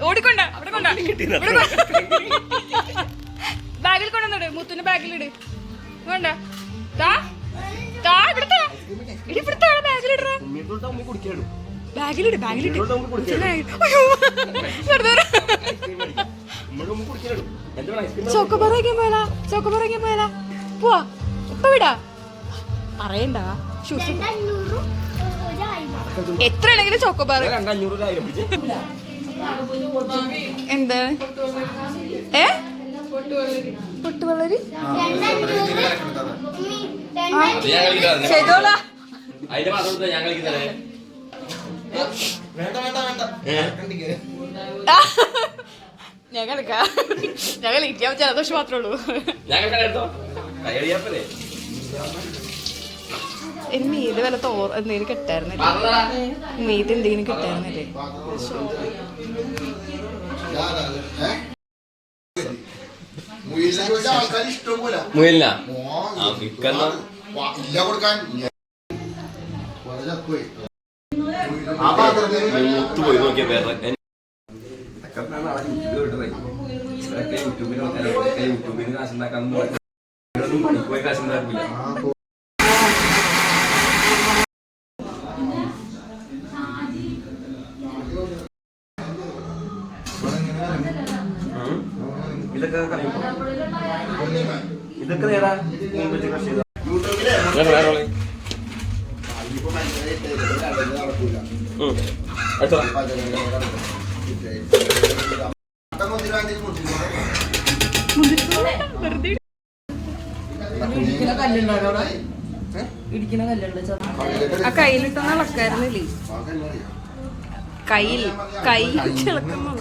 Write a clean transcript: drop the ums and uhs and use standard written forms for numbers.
ഓടിക്കൊണ്ട അവിടെ കൊണ്ട ബാഗിൽ കൊണ്ടുവന്നിട് മുത്തുന്റെ ബാഗിലിട് വേണ്ട താ താ ഇവിടുത്തെ ഇവിടുത്തെ ബാഗിലിട ബാഗിലിട് ബാഗിലിട്ട് ചോക്കോബാർ പോയാലാ ചോക്കോബാർ പോയാലാ പോവാ ഇപ്പൊ വിടാ പറയണ്ട എത്ര ആണെങ്കിലും ചോക്കോബാർ എന്താണ് പൊട്ടുവളരി ചെയ്തോളാ ഞങ്ങൾ ഇരിക്കാൻ ജലദോഷം മാത്രമേ ഉള്ളൂ ഇനി മീത് വല്ല എന്തെങ്കിലും കിട്ടായിരുന്നില്ലേ മീത് എന്തെങ്കിലും കിട്ടായിരുന്നില്ലേ പോയി നോക്കിയ യൂട്യൂബിന് കാശുണ്ടാക്കാൻ പോയി കാശുണ്ടാക്കില്ല ഇതൊക്കെ നേടാ ആ കയ്യിലിട്ടൊന്നും ഇളക്കായിരുന്നില്ലേ കയ്യിൽ കൈ ഇളക്കുന്നു